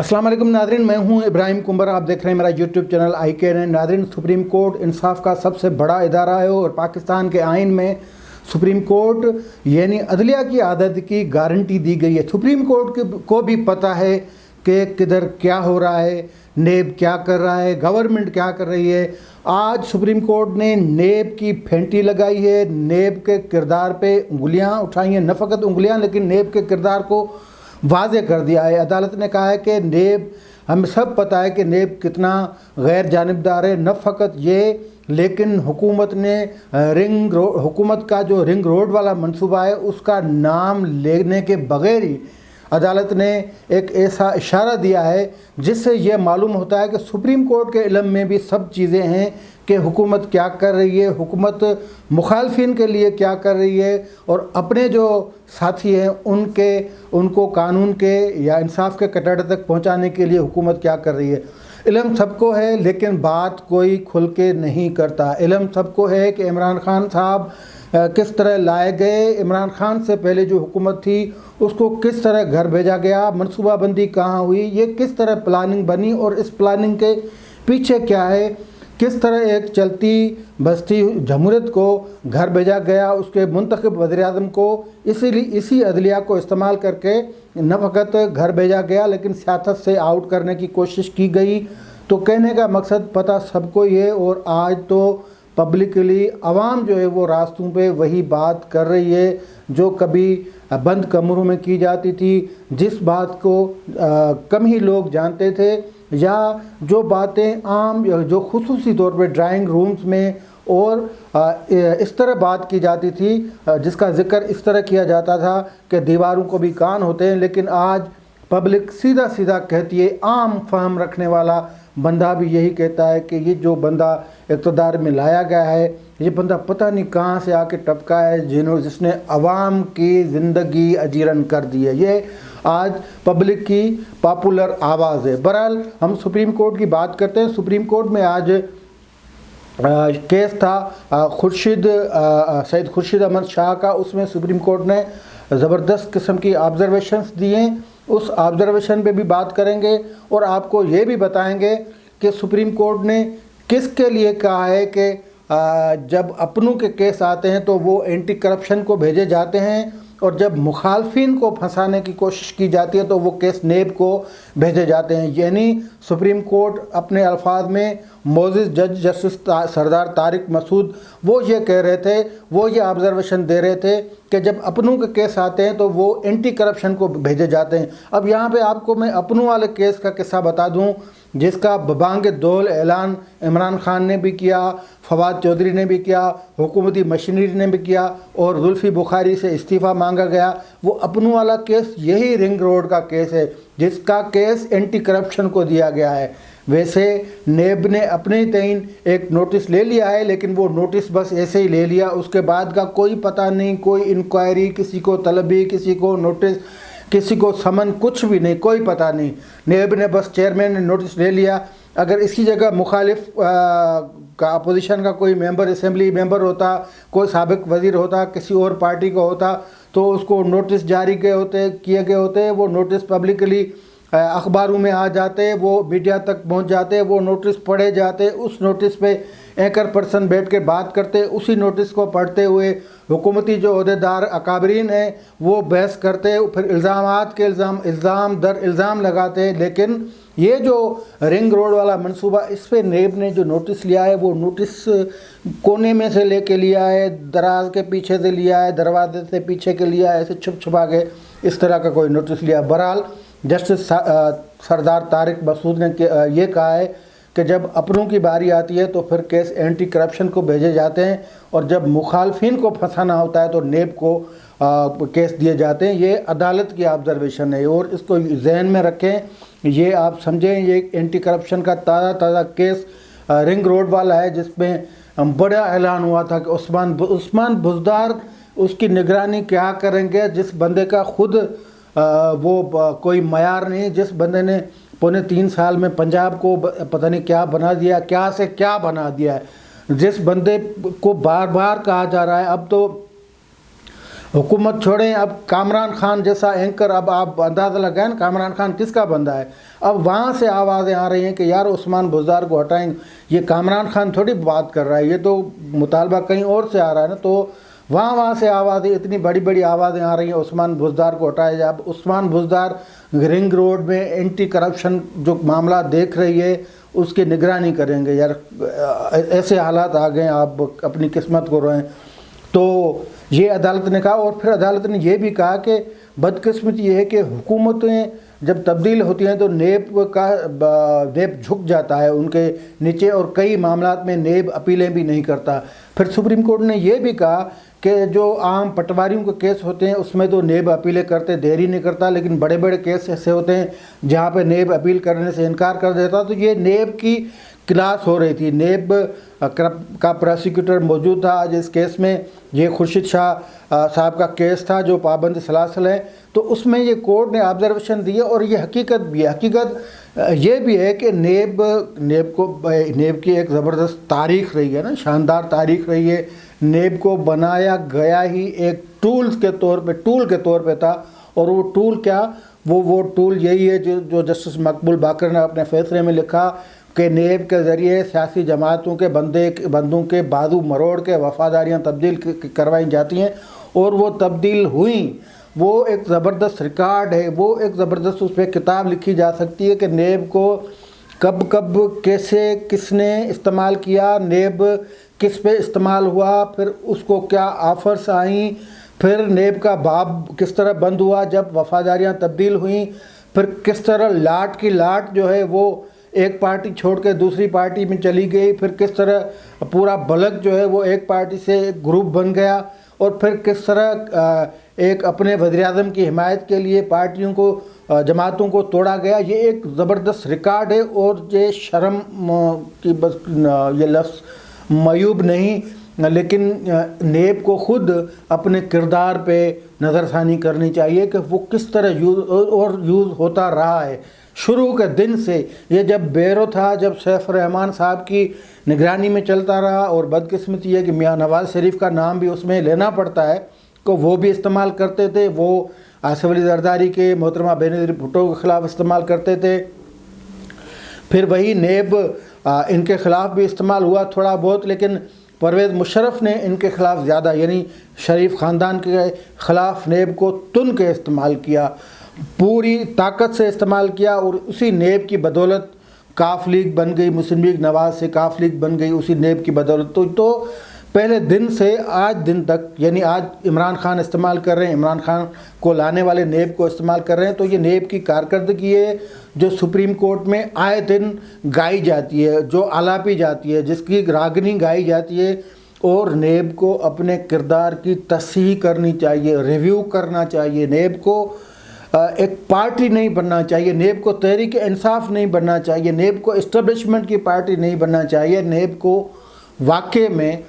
अस्सलाम वालेकुम नादरीन, मैं हूं इब्राहिम कुंबर। आप देख रहे हैं मेरा यूट्यूब चैनल IKN। नादरीन, सुप्रीम कोर्ट इंसाफ का सबसे बड़ा इदारा है और पाकिस्तान के आइन में सुप्रीम कोर्ट यानी अदलिया की आज़ादी की गारंटी दी गई है। सुप्रीम कोर्ट को भी पता है कि किधर क्या हो रहा है, नेब क्या कर रहा है, गवर्नमेंट क्या कर रही है। आज सुप्रीम कोर्ट ने नेब की फेंटी लगाई है, नेब के किरदार पे उंगलियां उठाई हैं, न फ़कत उंगलियां लेकिन नेब के किरदार को वाज़े कर दिया है। अदालत ने कहा है कि नेब, हमें सब पता है कि नेब कितना गैर जानिबदार है, न फ़कत ये लेकिन हुकूमत ने हुकूमत का जो रिंग रोड वाला मंसूबा है उसका नाम लेने के बग़ैर ही अदालत ने एक ऐसा इशारा दिया है जिससे ये मालूम होता है कि सुप्रीम कोर्ट के इल्म में भी सब चीज़ें हैं कि हुकूमत क्या कर रही है, हुकूमत मुखालफिन के लिए क्या कर रही है और अपने जो साथी हैं उनको कानून के या इंसाफ के कटघरे तक पहुंचाने के लिए हुकूमत क्या कर रही है। इल्म सबको है लेकिन बात कोई खुल के नहीं करता। इल्म सबको है कि इमरान खान साहब किस तरह लाए गए, इमरान खान से पहले जो हुकूमत थी उसको किस तरह घर भेजा गया, मनसूबाबंदी कहाँ हुई, ये किस तरह प्लानिंग बनी और इस प्लानिंग के पीछे क्या है, किस तरह एक चलती बसती जमहूरियत को घर भेजा गया, उसके मुंतखब वज़ीर-ए-आज़म को इसी अदलिया को इस्तेमाल करके न फ़कत घर भेजा गया लेकिन सियासत से आउट करने की कोशिश की गई। तो कहने का मकसद पता सबको ही है और आज तो पब्लिकली आवाम जो है वो रास्तों पे वही बात कर रही है जो कभी बंद कमरों में की जाती थी, जिस बात को कम ही लोग जानते थे या जो बातें आम जो खुसूसी तौर पे ड्राइंग रूम्स में और इस तरह बात की जाती थी जिसका ज़िक्र इस तरह किया जाता था कि दीवारों को भी कान होते हैं, लेकिन आज पब्लिक सीधा सीधा कहती है। आम फहम रखने वाला बंदा भी यही कहता है कि ये जो बंदा इक़्तिदार में लाया गया है ये बंदा पता नहीं कहाँ से आके टपका है जिसने अवाम की ज़िंदगी अजीरन कर दी है। ये आज पब्लिक की पॉपुलर आवाज़ है। बहरहाल हम सुप्रीम कोर्ट की बात करते हैं। सुप्रीम कोर्ट में आज केस था सैयद खुर्शीद अहमद शाह का। उसमें सुप्रीम कोर्ट ने ज़बरदस्त किस्म की ऑब्ज़र्वेशंस दिए, उस ऑब्ज़र्वेशन पे भी बात करेंगे और आपको ये भी बताएंगे कि सुप्रीम कोर्ट ने किसके लिए कहा है कि जब अपनों के केस आते हैं तो वो एंटी करप्शन को भेजे जाते हैं और जब मुखालफिन को फंसाने की कोशिश की जाती है तो वो केस नेब को भेजे जाते हैं। यानी सुप्रीम कोर्ट अपने अल्फाज में मोअज़्ज़िज़ जज जस्टिस सरदार तारिक मसूद वो ये कह रहे थे, वो ये ऑब्ज़र्वेशन दे रहे थे कि जब अपनों के केस आते हैं तो वो एंटी करप्शन को भेजे जाते हैं। अब यहाँ पे आपको मैं अपनों वाले केस का किस्सा बता दूँ जिसका बबांग दौल ऐलान इमरान खान ने भी किया, फवाद चौधरी ने भी किया, हुकूमती मशीनरी ने भी किया और जुल्फ़ी बुखारी से इस्तीफ़ा मांगा गया। वो अपनों वाला केस यही रिंग रोड का केस है जिसका केस एंटी करप्शन को दिया गया है। वैसे नेब ने अपने तईन एक नोटिस ले लिया है लेकिन वो नोटिस बस ऐसे ही ले लिया, उसके बाद का कोई पता नहीं, कोई इंक्वायरी, किसी को तलबी, किसी को नोटिस, किसी को समन, कुछ भी नहीं, कोई पता नहीं। नेब ने बस चेयरमैन ने नोटिस ले लिया। अगर इसकी जगह मुखालिफ का अपोजिशन का कोई मेंबर, असेंबली मेंबर होता, कोई साबिक वज़ीर होता, किसी और पार्टी का होता तो उसको नोटिस जारी किए गए होते, वो नोटिस पब्लिकली अखबारों में आ जाते, वो मीडिया तक पहुंच जाते, वो नोटिस पढ़े जाते, उस नोटिस पे एंकर पर्सन बैठ के बात करते, उसी नोटिस को पढ़ते हुए हुकूमती जो अहदेदार अकाबरीन हैं वो बहस करते, फिर इल्ज़ामात के इल्ज़ाम दर इल्ज़ाम लगाते। लेकिन ये जो रिंग रोड वाला मंसूबा, इस पे नेब ने जो नोटिस लिया है वो नोटिस कोने में से लेके लिया है, दराज के पीछे से लिया है, दरवाजे से पीछे के लिया है, ऐसे छुप छुपा के इस तरह का कोई नोटिस लिया। बहरहाल जस्टिस सरदार तारिक मसूद ने ये कहा है कि जब अपनों की बारी आती है तो फिर केस एंटी करप्शन को भेजे जाते हैं और जब मुखालफिन को फंसाना होता है तो नेब को केस दिए जाते हैं। ये अदालत की ऑब्ज़र्वेशन है और इसको जहन में रखें, ये आप समझें। ये एंटी करप्शन का ताज़ा केस रिंग रोड वाला है जिसमें बड़ा ऐलान हुआ था कि उस्मान बुज़दार उसकी निगरानी क्या करेंगे, जिस बंदे का खुद वो कोई मयार नहीं, जिस बंदे ने पौने 3 साल में पंजाब को पता नहीं क्या बना दिया, क्या से क्या बना दिया है, जिस बंदे को बार बार कहा जा रहा है। अब तो हुकूमत छोड़ें, अब कामरान खान जैसा एंकर, अब आप अंदाज़ा लगाएं कामरान खान किसका बंदा है। अब वहाँ से आवाज़ें आ रही हैं कि यार उस्मान बुज़दार को हटाएंगे। ये कामरान खान थोड़ी बात कर रहा है, ये तो मुतालबा कहीं और से आ रहा है ना। तो वहाँ से आवाज़ें, इतनी बड़ी बड़ी आवाज़ें आ रही हैं उस्मान बुज़दार को हटाया जाए। अब उस्मान बुज़दार रिंग रोड में एंटी करप्शन जो मामला देख रही है उसकी निगरानी करेंगे। यार ऐसे हालात आ गए, आप अपनी किस्मत को रोएं। तो ये अदालत ने कहा, और फिर अदालत ने ये भी कहा कि बदकिस्मती ये है कि हुकूमतें जब तब्दील होती हैं तो नेब झुक जाता है उनके नीचे, और कई मामलात में नेब अपीलें भी नहीं करता। फिर सुप्रीम कोर्ट ने ये भी कहा कि जो आम पटवारियों के केस होते हैं उसमें तो नेब अपीलें करते देरी नहीं करता, लेकिन बड़े बड़े केस ऐसे होते हैं जहाँ पे नेब अपील करने से इनकार कर देता। तो ये नेब की क्लास हो रही थी, नेब का प्रोसिक्यूटर मौजूद था आज इस केस में। ये खुर्शीद शाह साहब का केस था जो पाबंद सलासल है। तो उसमें ये कोर्ट ने ऑब्जर्वेशन दिए, और ये हकीकत भी है। हकीकत ये भी है कि नेब की एक ज़बरदस्त तारीख़ रही है ना, शानदार तारीख़ रही है। नेब को बनाया गया ही एक टूल के तौर पे था, और वो टूल क्या, वो टूल यही है जो जस्टिस मकबूल बाकर ने अपने फैसले में लिखा कि नेब के ज़रिए सियासी जमातों के बंदों के बाजू मरोड़ के वफादारियाँ तब्दील करवाई जाती हैं, और वो तब्दील हुई। वो एक ज़बरदस्त रिकॉर्ड है, वो एक ज़बरदस्त उस पर किताब लिखी जा सकती है कि नेब को कब कैसे किसने इस्तेमाल किया, नेब किस पे इस्तेमाल हुआ, फिर उसको क्या ऑफ़र्स आई, फिर नेब का बाब किस तरह बंद हुआ जब वफादारियाँ तब्दील हुई, फिर किस तरह लाट की लाट जो है वो एक पार्टी छोड़ के दूसरी पार्टी में चली गई, फिर किस तरह पूरा बलक जो है वो एक पार्टी से एक ग्रुप बन गया, और फिर किस तरह एक अपने वज़ीर-ए-आज़म की हिमायत के लिए पार्टियों को जमातों को तोड़ा गया। ये एक ज़बरदस्त रिकॉर्ड है, और ये शर्म की बस ये लफ्ज़ मयूब नहीं, लेकिन नेब को ख़ुद अपने किरदार पे नज़रसानी करनी चाहिए कि वो किस तरह यूज़ होता रहा है शुरू के दिन से। ये जब बैरो था, जब सैफ रहमान साहब की निगरानी में चलता रहा, और बदकिस्मती है कि मियाँ नवाज़ शरीफ का नाम भी उसमें लेना पड़ता है, को वो भी इस्तेमाल करते थे। वो आसिफ अली जरदारी के, मोहतरमा बेनज़ीर भुट्टो के ख़िलाफ़ इस्तेमाल करते थे। फिर वही नेब इनके ख़िलाफ़ भी इस्तेमाल हुआ थोड़ा बहुत, लेकिन परवेज़ मुशर्रफ ने इनके ख़िलाफ़ ज़्यादा, यानी शरीफ ख़ानदान के ख़िलाफ़ नेब को तुन के इस्तेमाल किया, पूरी ताकत से इस्तेमाल किया, और उसी नेब की बदौलत काफ लीग बन गई, मुस्लिम लीग नवाज़ से काफ लीग बन गई उसी नेब की बदौलत। तो पहले दिन से आज दिन तक, यानी आज इमरान खान इस्तेमाल कर रहे हैं, इमरान खान को लाने वाले नेब को इस्तेमाल कर रहे हैं। तो ये नेब की कारकर्दगी है जो सुप्रीम कोर्ट में आए दिन गाई जाती है, जो आलापी जाती है, जिसकी रागनी गाई जाती है। और नेब को अपने किरदार की तस्हीह करनी चाहिए, रिव्यू करना चाहिए। नेब को एक पार्टी नहीं बनना चाहिए, नेब को तहरीक इंसाफ नहीं बनना चाहिए, नेब को इस्टेब्लिशमेंट की पार्टी नहीं बनना चाहिए। नेब को वाकई में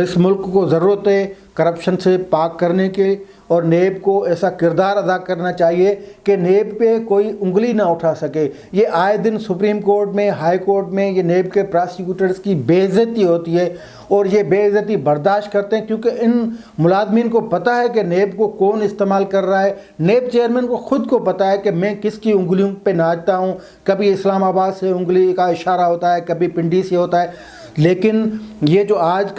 इस मुल्क को ज़रूरत है करप्शन से पाक करने के, और नेब को ऐसा किरदार अदा करना चाहिए कि नेब पे कोई उंगली ना उठा सके। ये आए दिन सुप्रीम कोर्ट में, हाई कोर्ट में ये नेब के प्रोसिक्यूटर्स की बेइज्जती होती है, और ये बेइज्जती बर्दाश्त करते हैं क्योंकि इन मुलाजमीन को पता है कि नेब को कौन इस्तेमाल कर रहा है। नेब चेयरमैन को ख़ुद को पता है कि मैं किसकी उंगलियों पे नाचता हूँ। कभी इस्लामाबाद से उंगली का इशारा होता है, कभी पिंडी से होता है। लेकिन ये जो आज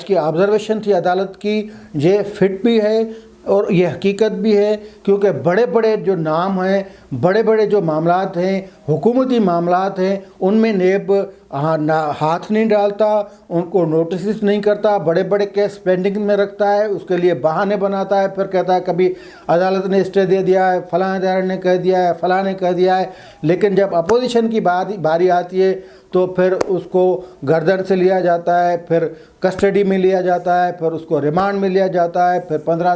की ऑब्जर्वेशन थी अदालत की, ये फिट भी है और ये हकीकत भी है, क्योंकि बड़े बड़े जो नाम हैं, बड़े बड़े जो मामलात हैं, हुकूमती मामलात हैं, उनमें नेब हाथ नहीं डालता, उनको नोटिस नहीं करता, बड़े बड़े केस पेंडिंग में रखता है, उसके लिए बहाने बनाता है, फिर कहता है कभी अदालत ने स्टे दे दिया है, फलां अदालत ने कह दिया है, फलां ने कह दिया है। लेकिन जब अपोजिशन की बारी आती है तो फिर उसको गर्दन से लिया जाता है, फिर कस्टडी में लिया जाता है, फिर उसको रिमांड में लिया जाता है, फिर 15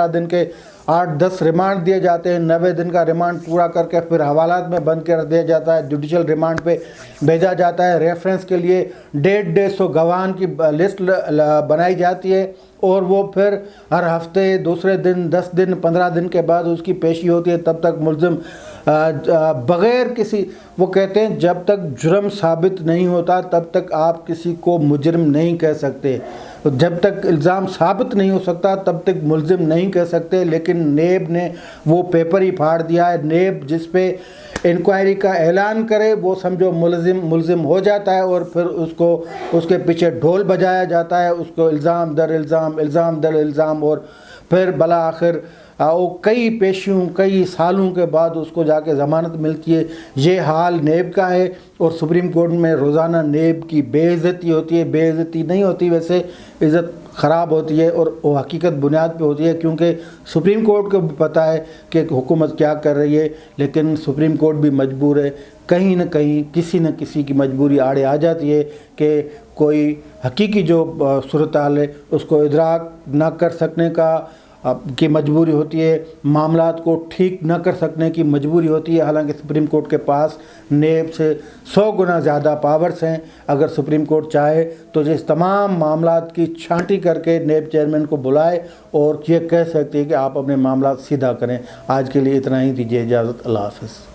दिन के 8-10 रिमांड दिए जाते हैं, 90 दिन का रिमांड पूरा करके फिर हवालात में बंद कर दिया जाता है, जुडिशल रिमांड पे भेजा जाता है। रेफरेंस के लिए 150 गवाह की लिस्ट बनाई जाती है, और वो फिर हर हफ्ते दूसरे दिन 10 दिन 15 दिन के बाद उसकी पेशी होती है। तब तक मुल्ज़िम بغیر کسی، وہ کہتے ہیں جب تک جرم ثابت نہیں ہوتا تب تک آپ کسی کو مجرم نہیں کہہ سکتے، جب تک الزام ثابت نہیں ہو سکتا تب تک ملزم نہیں کہہ سکتے، لیکن نیب نے وہ پیپر ہی پھاڑ دیا ہے۔ نیب جس پہ انکوائری کا اعلان کرے وہ سمجھو ملزم ہو جاتا ہے، اور پھر اس کے پیچھے ڈھول بجایا جاتا ہے، اس کو الزام در الزام، الزام در الزام، اور پھر بالآخر وہ کئی پیشیوں کئی سالوں کے بعد اس کو جا کے ضمانت ملتی ہے۔ یہ حال نیب کا ہے، اور سپریم کورٹ میں روزانہ نیب کی بے عزتی ہوتی ہے۔ بے عزتی نہیں ہوتی، ویسے عزت خراب ہوتی ہے، اور وہ حقیقت بنیاد پہ ہوتی ہے، کیونکہ سپریم کورٹ کو بھی پتہ ہے کہ حکومت کیا کر رہی ہے، لیکن سپریم کورٹ بھی مجبور ہے، کہیں نہ کہیں کسی نہ کسی کی مجبوری آڑے آ جاتی ہے کہ کوئی حقیقی جو صورتحال ہے اس کو ادراک نہ کر سکنے کی مجبوری ہوتی ہے، معاملات کو ٹھیک نہ کر سکنے کی مجبوری ہوتی ہے۔ حالانکہ سپریم کورٹ کے پاس نیب سے 100 گنا زیادہ پاورز ہیں۔ اگر سپریم کورٹ چاہے تو اس تمام معاملات کی چھانٹی کر کے نیب چیئرمین کو بلائے اور یہ کہہ سکتے ہیں کہ آپ اپنے معاملات سیدھا کریں۔ آج کے لیے اتنا ہی، دیجیے اجازت، اللہ حافظ۔